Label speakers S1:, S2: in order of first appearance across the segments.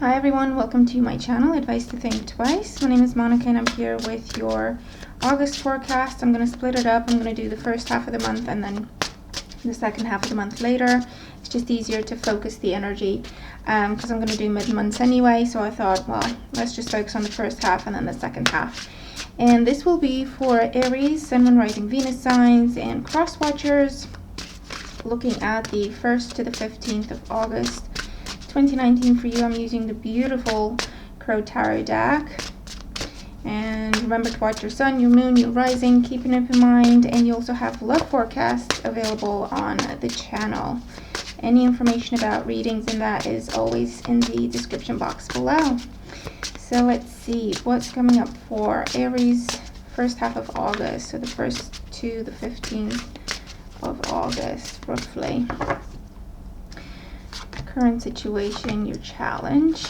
S1: Hi everyone, welcome to my channel, Advice to Think Twice. My name is Monica and I'm here with your August forecast. I'm going to split it up. I'm going to do the first half of the month and then the second half of the month later. It's just easier to focus the energy because I'm going to do mid-months anyway. So I thought, well, let's just focus on the first half and then the second half. And this will be for Aries, Sun, Moon, Rising, Venus signs and cross watchers, looking at the 1st to the 15th of August 2019 for you. I'm using the beautiful Crow Tarot deck. And remember to watch your sun, your moon, your rising, keeping it in mind. And you also have love forecasts available on the channel. Any information about readings and that is always in the description box below. So let's see what's coming up for Aries first half of August. So the 1st to the 15th of August, roughly. Current situation, your challenge.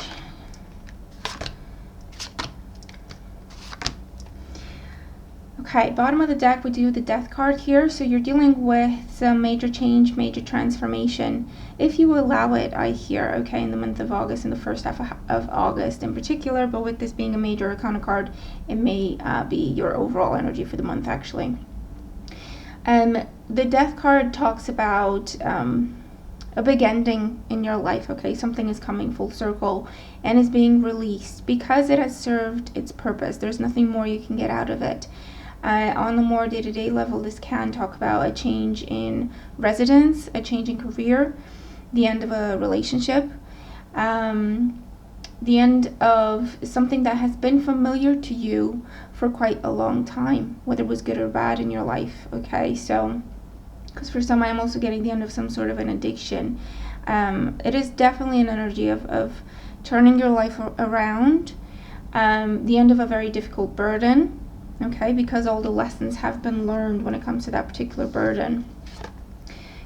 S1: Okay, bottom of the deck, we do the Death card here. So you're dealing with some major change, major transformation, if you allow it, I hear, okay, in the month of August, in the first half of August in particular. But with this being a major arcana card, it may be your overall energy for the month, actually. The Death card talks about a big ending in your life, okay? Something is coming full circle and is being released because it has served its purpose. There's nothing more you can get out of it. On the more day-to-day level, this can talk about a change in residence, a change in career, the end of a relationship, the end of something that has been familiar to you for quite a long time, whether it was good or bad in your life, okay? So because for some, I'm also getting the end of some sort of an addiction. It is definitely an energy of turning your life around, the end of a very difficult burden, okay, because all the lessons have been learned when it comes to that particular burden.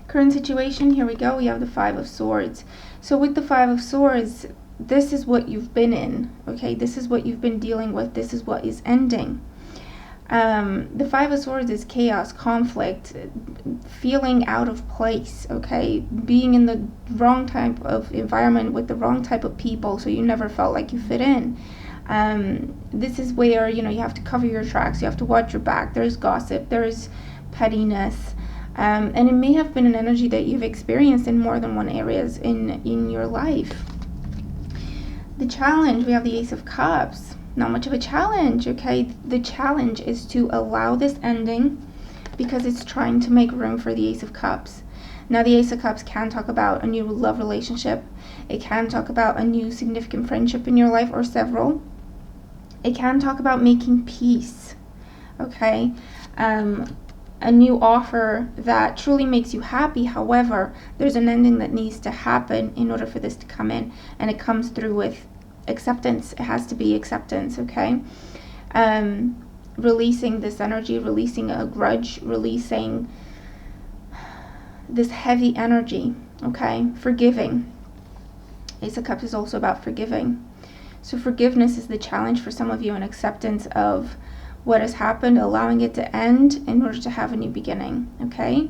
S1: Current situation, here we go, we have the Five of Swords. So with the Five of Swords, this is what you've been in, okay, this is what you've been dealing with, this is what is ending. The Five of Swords is chaos, conflict, feeling out of place, okay? Being in the wrong type of environment with the wrong type of people, so you never felt like you fit in. This is where, you know, you have to cover your tracks, you have to watch your back, there's gossip, there's pettiness, and it may have been an energy that you've experienced in more than one areas in your life. The challenge, we have the Ace of Cups. Not much of a challenge, okay? The challenge is to allow this ending because it's trying to make room for the Ace of Cups. Now, the Ace of Cups can talk about a new love relationship. It can talk about a new significant friendship in your life or several. It can talk about making peace, okay? A new offer that truly makes you happy. However, there's an ending that needs to happen in order for this to come in, and it comes through with acceptance. It has to be acceptance, okay? Releasing this energy, releasing a grudge, releasing this heavy energy, okay? Forgiving. Ace of Cups is also about forgiving. So forgiveness is the challenge for some of you, and acceptance of what has happened, allowing it to end in order to have a new beginning, okay?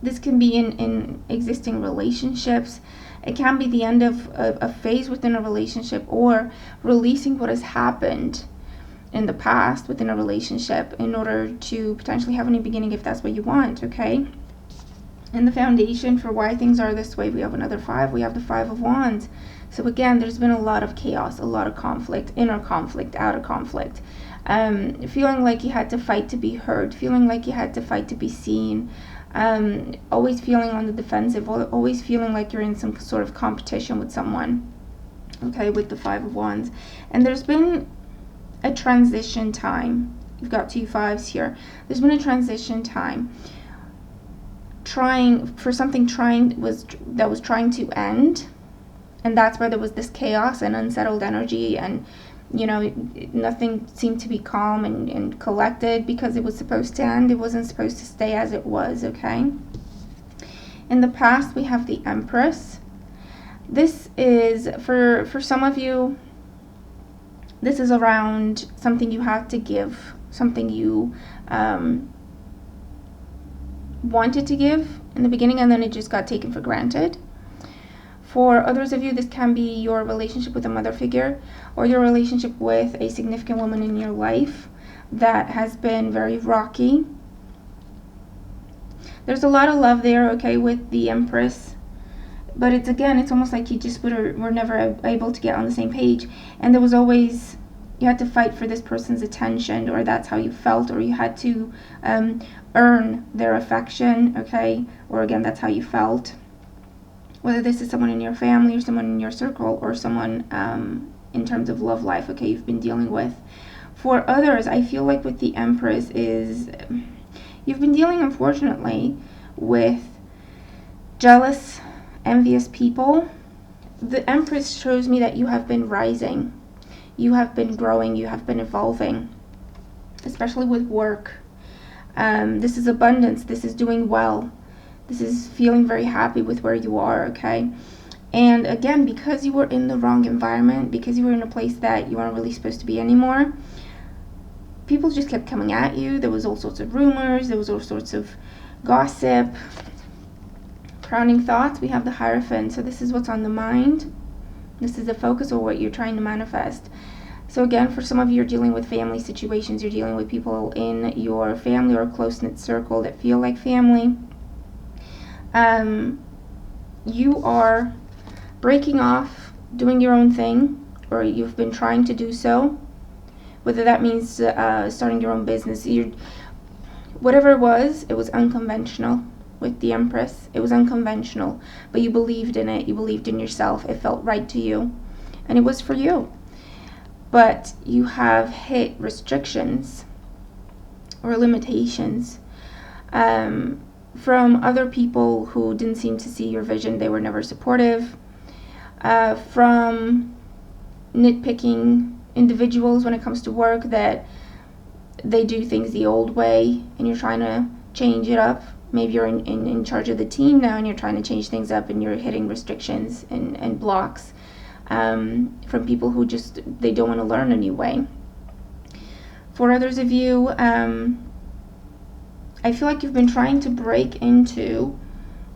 S1: This can be in existing relationships. It can be the end of a phase within a relationship, or releasing what has happened in the past within a relationship in order to potentially have a new beginning if that's what you want, okay? And the foundation for why things are this way, we have another five. We have the Five of Wands. So again, there's been a lot of chaos, a lot of conflict, inner conflict, outer conflict. Feeling like you had to fight to be heard, feeling like you had to fight to be seen. Always feeling on the defensive, always feeling like you're in some sort of competition with someone, okay, with the Five of Wands. And there's been a transition time. You've got two fives here. There's been a transition time. Trying for something that was trying to end, and that's where there was this chaos and unsettled energy, and you know, nothing seemed to be calm and collected because it was supposed to end. It wasn't supposed to stay as it was, okay? In the past, we have the Empress. This is, for some of you, this is around something you have to give, something you wanted to give in the beginning, and then it just got taken for granted. For others of you, this can be your relationship with a mother figure or your relationship with a significant woman in your life that has been very rocky. There's a lot of love there, okay, with the Empress. But it's almost like you just were never able to get on the same page. And there was always, you had to fight for this person's attention, or that's how you felt, or you had to earn their affection, okay? Or again, that's how you felt. Whether this is someone in your family or someone in your circle or someone in terms of love life, okay, you've been dealing with. For others, I feel like with the Empress is, you've been dealing, unfortunately, with jealous, envious people. The Empress shows me that you have been rising. You have been growing. You have been evolving, especially with work. This is abundance. This is doing well. This is feeling very happy with where you are, okay? And again, because you were in the wrong environment, because you were in a place that you weren't really supposed to be anymore, people just kept coming at you. There was all sorts of rumors. There was all sorts of gossip. Crowning thoughts, we have the Hierophant. So this is what's on the mind. This is the focus of what you're trying to manifest. So again, for some of you, you're dealing with family situations. You're dealing with people in your family or close-knit circle that feel like family. You are breaking off, doing your own thing, or you've been trying to do so. Whether that means starting your own business, whatever it was unconventional. With the Empress, it was unconventional, but you believed in it. You believed in yourself. It felt right to you, and it was for you. But you have hit restrictions or limitations from other people who didn't seem to see your vision. They were never supportive. From nitpicking individuals when it comes to work, that they do things the old way and you're trying to change it up. Maybe you're in charge of the team now and you're trying to change things up and you're hitting restrictions and blocks from people who just, they don't want to learn a new way. For others of you, I feel like you've been trying to break into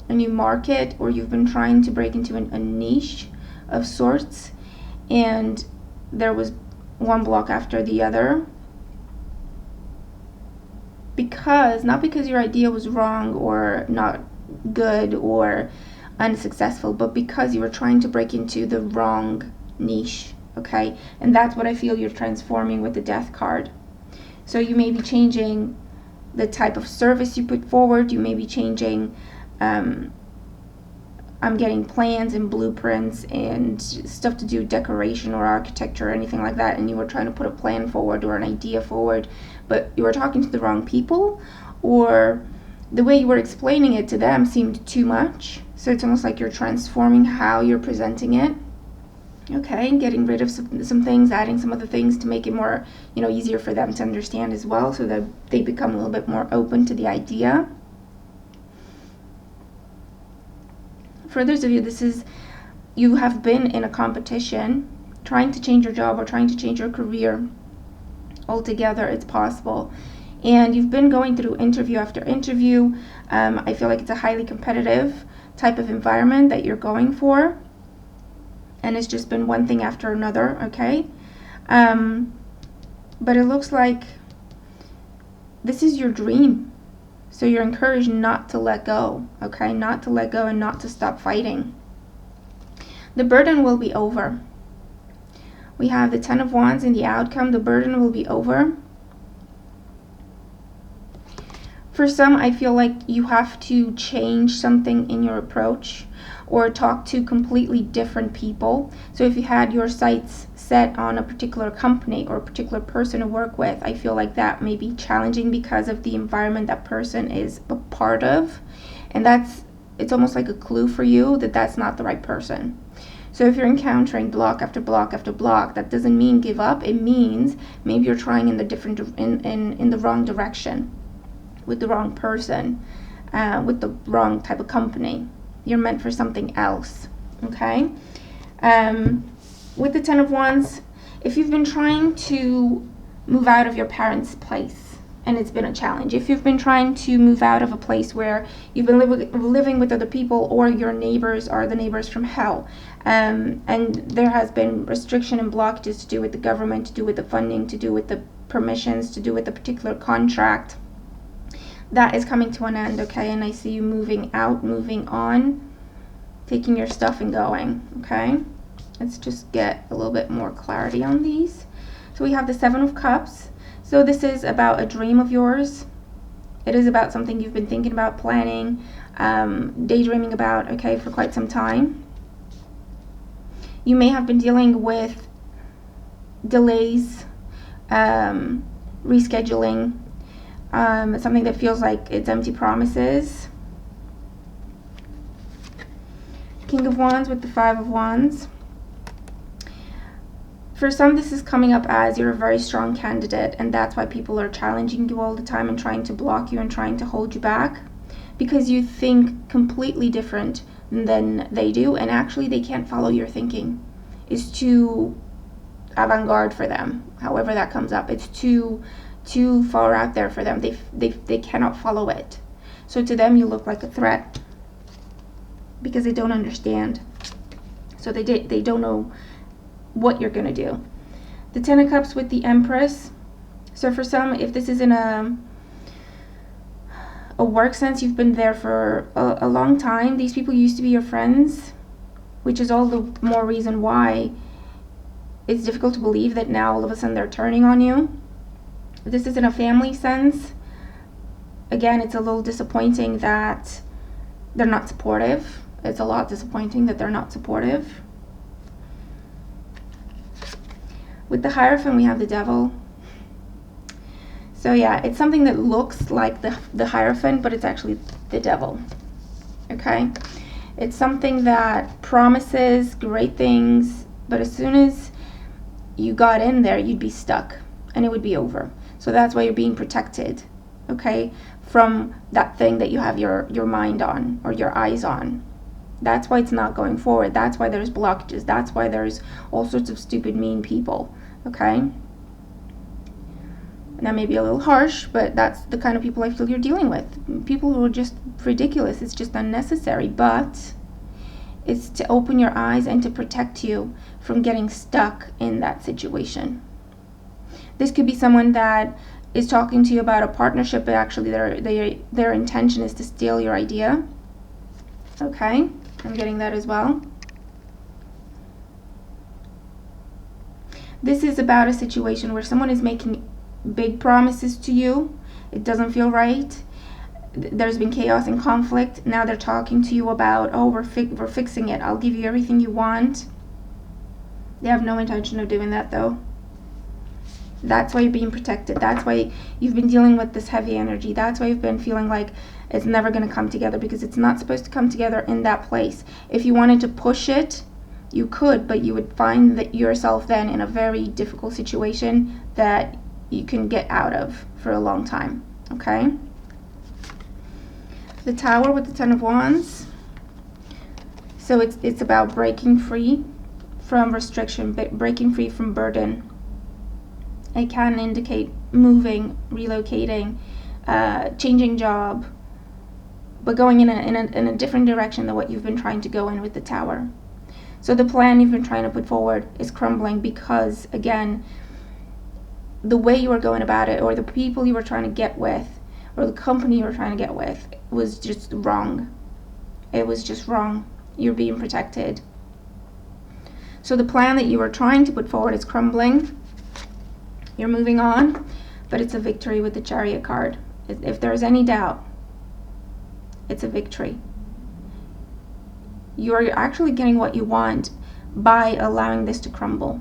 S1: a new market, or you've been trying to break into a niche of sorts, and there was one block after the other. Not because your idea was wrong or not good or unsuccessful, but because you were trying to break into the wrong niche, okay? And that's what I feel you're transforming with the Death card. So you may be changing the type of service you put forward. You may be changing, I'm getting plans and blueprints and stuff to do with decoration or architecture or anything like that, and you were trying to put a plan forward or an idea forward, but you were talking to the wrong people, or the way you were explaining it to them seemed too much. So it's almost like you're transforming how you're presenting it, okay, getting rid of some things, adding some other things to make it more, easier for them to understand as well, so that they become a little bit more open to the idea. For others of you, you have been in a competition, trying to change your job or trying to change your career altogether. It's possible. And you've been going through interview after interview. I feel like it's a highly competitive type of environment that you're going for. And it's just been one thing after another, okay? But it looks like this is your dream. So you're encouraged not to let go, okay? Not to let go and not to stop fighting. The burden will be over. We have the Ten of Wands in the outcome. The burden will be over. For some, I feel like you have to change something in your approach or talk to completely different people. So if you had your sights set on a particular company or a particular person to work with, I feel like that may be challenging because of the environment that person is a part of. And it's almost like a clue for you that that's not the right person. So if you're encountering block after block after block, that doesn't mean give up. It means maybe you're trying in the wrong direction, with the wrong person, with the wrong type of company. You're meant for something else, okay? With the Ten of Wands, if you've been trying to move out of your parents' place, and it's been a challenge. If you've been trying to move out of a place where you've been living with other people, or your neighbors are the neighbors from hell, and there has been restriction and blockages to do with the government, to do with the funding, to do with the permissions, to do with the particular contract, that is coming to an end, okay? And I see you moving out, moving on, taking your stuff and going, okay? Let's just get a little bit more clarity on these. So we have the 7 of Cups. So this is about a dream of yours. It is about something you've been thinking about, planning, daydreaming about, okay, for quite some time. You may have been dealing with delays, rescheduling, something that feels like it's empty promises. King of Wands with the 5 of Wands. For some, this is coming up as you're a very strong candidate, and that's why people are challenging you all the time and trying to block you and trying to hold you back, because you think completely different than they do, and actually they can't follow your thinking. It's too avant-garde for them, however that comes up. It's too far out there for them. They cannot follow it. So to them, you look like a threat because they don't understand. So they don't know what you're gonna do. The 10 of Cups with the Empress. So for some, if this is in a work sense, you've been there for a long time. These people used to be your friends, which is all the more reason why it's difficult to believe that now all of a sudden they're turning on you. If this is in a family sense, again, it's a little disappointing that they're not supportive. It's a lot disappointing that they're not supportive. With the Hierophant, we have the Devil. So yeah, it's something that looks like the Hierophant, but it's actually the Devil, okay? It's something that promises great things, but as soon as you got in there, you'd be stuck, and it would be over. So that's why you're being protected, okay, from that thing that you have your mind on, or your eyes on. That's why it's not going forward. That's why there's blockages. That's why there's all sorts of stupid, mean people, okay? And that may be a little harsh, but that's the kind of people I feel you're dealing with. People who are just ridiculous. It's just unnecessary, but it's to open your eyes and to protect you from getting stuck in that situation. This could be someone that is talking to you about a partnership, but actually their intention is to steal your idea, okay? I'm getting that as well. This is about a situation where someone is making big promises to you. It doesn't feel right. There's been chaos and conflict. Now they're talking to you about, oh, we're fixing it. I'll give you everything you want. They have no intention of doing that, though. That's why you're being protected. That's why you've been dealing with this heavy energy. That's why you've been feeling like it's never going to come together, because it's not supposed to come together in that place. If you wanted to push it, you could, but you would find that yourself then in a very difficult situation that you can get out of for a long time, okay? The Tower with the 10 of Wands. So it's about breaking free from restriction, breaking free from burden. It can indicate moving, relocating, changing job, but going in a different direction than what you've been trying to go in with the Tower. So the plan you've been trying to put forward is crumbling because, again, the way you were going about it, or the people you were trying to get with, or the company you were trying to get with, was just wrong. It was just wrong. You're being protected. So the plan that you were trying to put forward is crumbling. You're moving on, but it's a victory with the Chariot card. If there's any doubt, it's a victory. You're actually getting what you want by allowing this to crumble.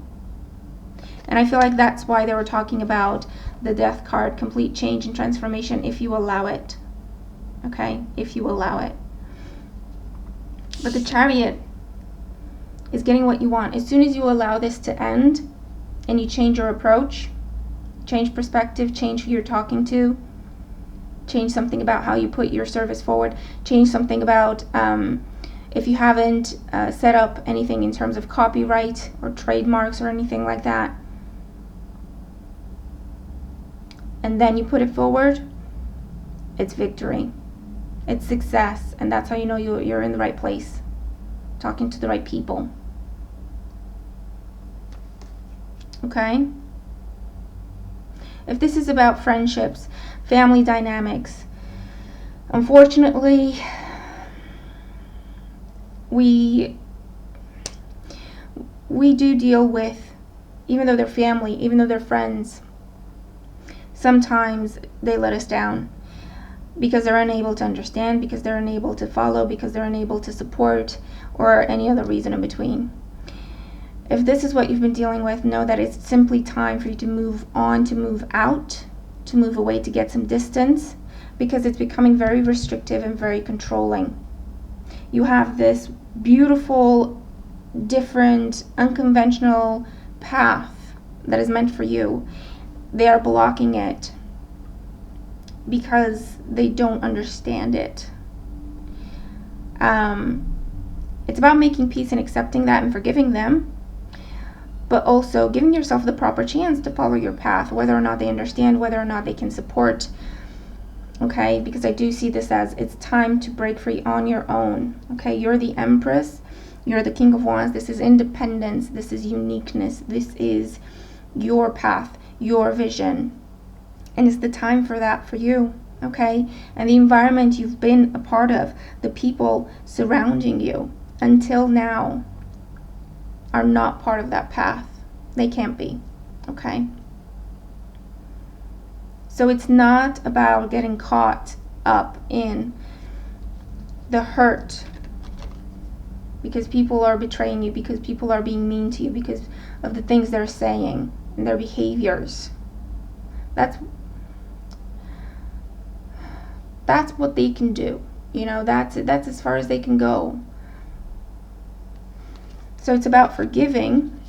S1: And I feel like that's why they were talking about the Death card, complete change and transformation, if you allow it. Okay? If you allow it. But the Chariot is getting what you want. As soon as you allow this to end and you change your approach, change perspective, change who you're talking to, change something about how you put your service forward, change something about if you haven't set up anything in terms of copyright or trademarks or anything like that, and then you put it forward, it's victory. It's success. And that's how you know you're in the right place, talking to the right people. Okay? If this is about friendships, family dynamics, unfortunately, we do deal with, even though they're family, even though they're friends, sometimes they let us down because they're unable to understand, because they're unable to follow, because they're unable to support, or any other reason in between. If this is what you've been dealing with, know that it's simply time for you to move on, to move out, to move away, to get some distance, because it's becoming very restrictive and very controlling. You have this beautiful, different, unconventional path that is meant for you. They are blocking it because they don't understand it. It's about making peace and accepting that and forgiving them, but also giving yourself the proper chance to follow your path, whether or not they understand, whether or not they can support. Okay, because I do see this as it's time to break free on your own. Okay, you're the Empress, you're the King of Wands. This is independence, this is uniqueness, this is your path, your vision, and it's the time for that for you. Okay, and the environment you've been a part of, the people surrounding you until now, are not part of that path. They can't be. Okay, so it's not about getting caught up in the hurt because people are betraying you, because people are being mean to you, because of the things they're saying and their behaviors. That's what they can do. You know, that's as far as they can go. So it's about forgiving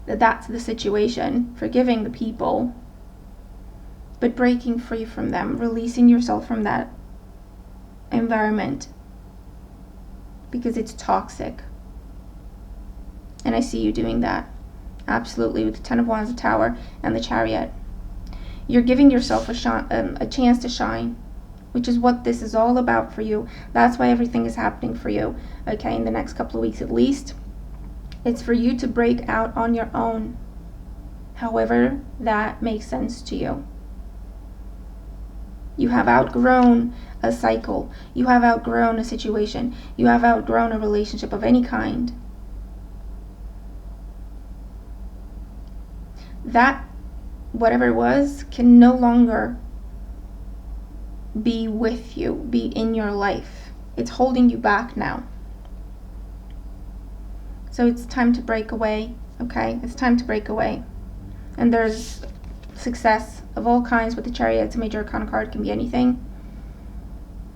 S1: that's the situation, forgiving the people, but breaking free from them, releasing yourself from that environment because it's toxic. And I see you doing that. Absolutely, with the Ten of Wands, the Tower, and the Chariot. You're giving yourself a chance to shine, which is what this is all about for you. That's why everything is happening for you, okay, in the next couple of weeks at least. It's for you to break out on your own, however that makes sense to you. You have outgrown a cycle. You have outgrown a situation. You have outgrown a relationship of any kind. That, whatever it was, can no longer be with you, be in your life. It's holding you back now. So it's time to break away, okay? It's time to break away. And there's success of all kinds with the Chariot. It's a major arcana card, can be anything.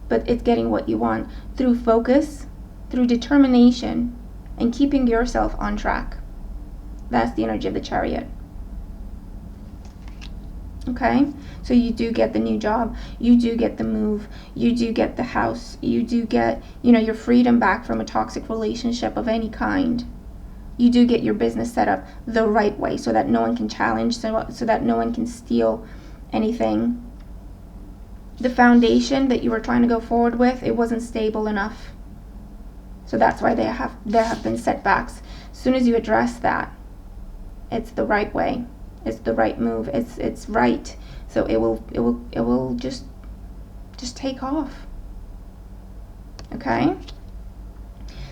S1: But it's getting what you want through focus, through determination, and keeping yourself on track. That's the energy of the Chariot. Okay? So you do get the new job, you do get the move, you do get the house, you do get, your freedom back from a toxic relationship of any kind. You do get your business set up the right way so that no one can challenge, so that no one can steal anything. The foundation that you were trying to go forward with, it wasn't stable enough. So that's why there have been setbacks. As soon as you address that, it's the right way. It's the right move. It's right. So it will just take off. Okay?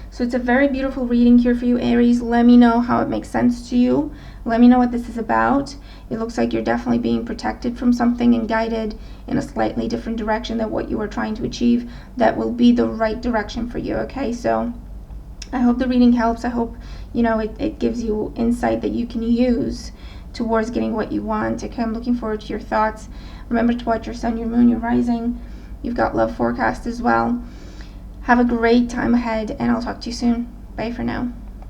S1: So it's a very beautiful reading here for you, Aries. Let me know how it makes sense to you. Let me know what this is about. It looks like you're definitely being protected from something and guided in a slightly different direction than what you were trying to achieve. That will be the right direction for you, okay? So I hope the reading helps. I hope, it gives you insight that you can use towards getting what you want. Okay, I'm looking forward to your thoughts. Remember to watch your sun, your moon, your rising. You've got love forecast as well. Have a great time ahead, and I'll talk to you soon. Bye for now.